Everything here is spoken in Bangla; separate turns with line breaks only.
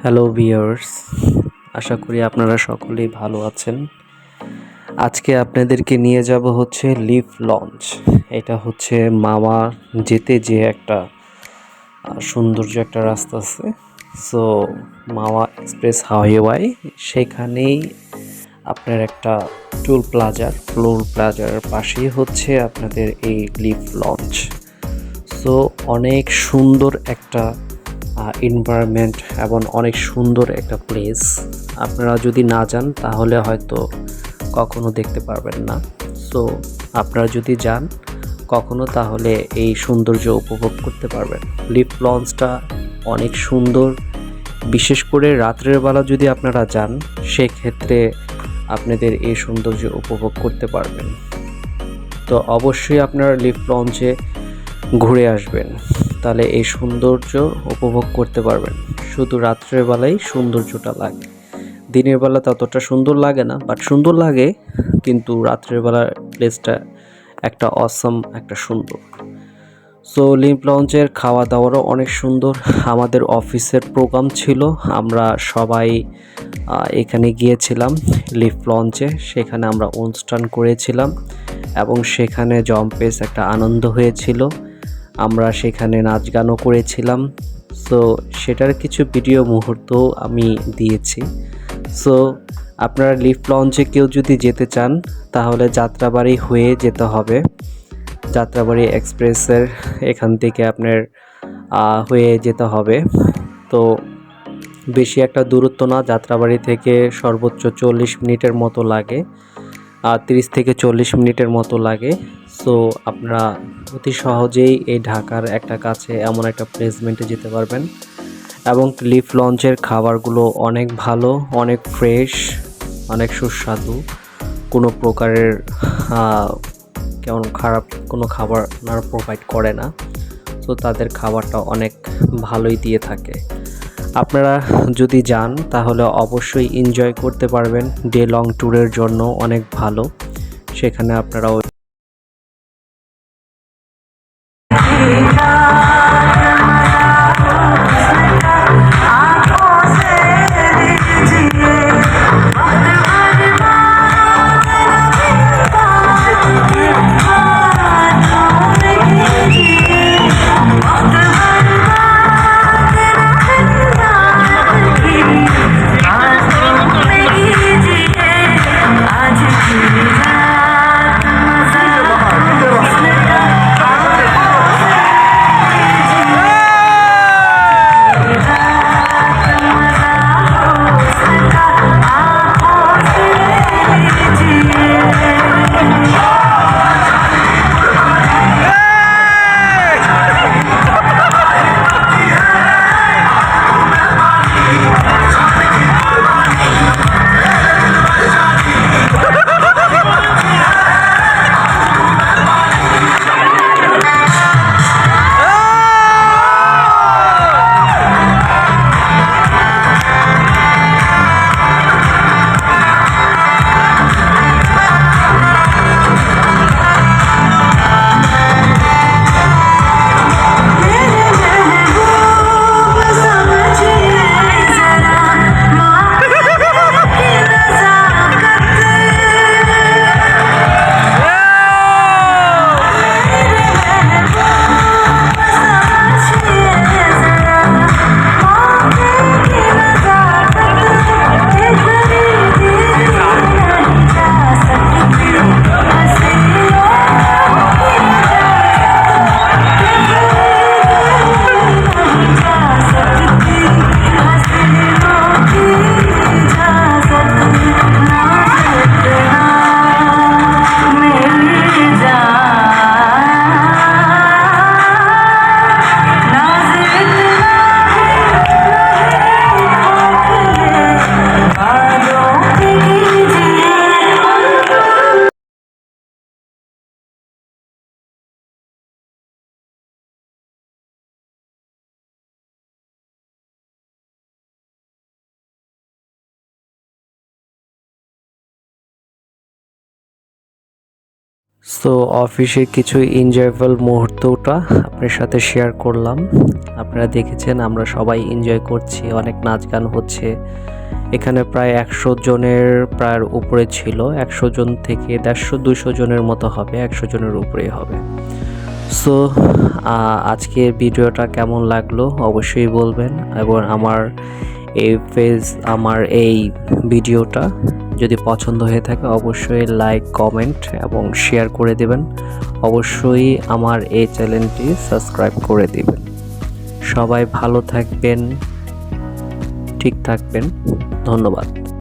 হ্যালো ভিউয়ার্স, আশা করি আপনারা সকলেই ভালো আছেন। আজকে আপনাদেরকে নিয়ে যাব হচ্ছে লিফ লঞ্চ। এটা হচ্ছে মাওয়া যেতে যে একটা সৌন্দর্য একটা রাস্তা আছে। সো মাওয়া এক্সপ্রেস হাইওয়ে সেখানেই আপনার একটা ফ্লোর প্লাজার পাশেই হচ্ছে আপনাদের এই লিফ লঞ্চ। সো অনেক সুন্দর একটা এনভায়রনমেন্ট এবং অনেক সুন্দর একটা প্লেস। আপনারা যদি না যান তাহলে হয়তো কখনো দেখতে পারবেন না। সো আপনারা যদি যান কখনো তাহলে এই সৌন্দর্য উপভোগ করতে পারবেন। লিফ লঞ্চটা অনেক সুন্দর, বিশেষ করে রাত্রের বেলা যদি আপনারা যান সেক্ষেত্রে আপনাদের এই সৌন্দর্য উপভোগ করতে পারবেন। তো অবশ্যই আপনারা লিফ লঞ্চে ঘুরে আসবেন, তাহলে এই সৌন্দর্য উপভোগ করতে পারবেন। শুধু রাত্রের বেলায় সৌন্দর্যটা লাগে, দিনের বেলা ততটা সুন্দর লাগে না, বাট সুন্দর লাগে, কিন্তু রাত্রের বেলার প্লেসটা একটা অসম, একটা সুন্দর। সো লিফ লঞ্চের খাওয়া দাওয়ারও অনেক সুন্দর। আমাদের অফিসের প্রোগ্রাম ছিল, আমরা সবাই এখানে গিয়েছিলাম লিফ লঞ্চে, সেখানে আমরা অনুষ্ঠান করেছিলাম এবং সেখানে জম্পেস একটা আনন্দ হয়েছিল। আমরা সেখানে নাচ গানও করেছিলাম। সো সেটার কিছু ভিডিও মুহূর্ত আমি দিয়েছি। সো আপনারা লিফ লঞ্চে কেউ যদি যেতে চান তাহলে যাত্রাবাড়ি হয়ে যেতে হবে। যাত্রাবাড়ি এক্সপ্রেসের এখান থেকে আপনার হয়ে যেতে হবে। তো বেশি একটা দূরত্ব না, যাত্রাবাড়ি থেকে সর্বোচ্চ 40 মিনিটের মতো লাগে, 30 থেকে 40 মিনিটের মতো লাগে। সো আপনারা অতি সহজেই এই ঢাকার একটা কাছে এমন একটা প্লেসমেন্টে যেতে পারবেন। এবং লিফ লঞ্চের খাবারগুলো অনেক ভালো, অনেক ফ্রেশ, অনেক সুস্বাদু, কোনো প্রকারের কেমন খারাপ কোনো খাবার ওনারা প্রোভাইড করে না। সো তাদের খাবারটা অনেক ভালোই দিয়ে থাকে। আপনারা যদি যান তাহলে অবশ্যই এনজয় করতে পারবেন। ডে লং ট্যুরের জন্য অনেক ভালো, সেখানে আপনারা সো অফিসে কিছু এনজয়েবল মুহূর্তটা আপনার সাথে শেয়ার করলাম। আপনারা দেখেছেন আমরা সবাই এনজয় করছি, অনেক নাচ গান হচ্ছে। এখানে প্রায় 100 জনের প্রায় উপরে ছিল, 100 জন থেকে 150-200 জনের মতো হবে, 100 জনের উপরেই হবে। সো আজকের ভিডিওটা কেমন লাগলো অবশ্যই বলবেন, এবং আমার এই ভিডিওটা যদি পছন্দ হয়ে থাকে অবশ্যই লাইক, কমেন্ট এবং শেয়ার করে দেবেন। অবশ্যই আমার এই চ্যানেলটি সাবস্ক্রাইব করে দিবেন। সবাই ভালো থাকবেন, ঠিক থাকবেন। ধন্যবাদ।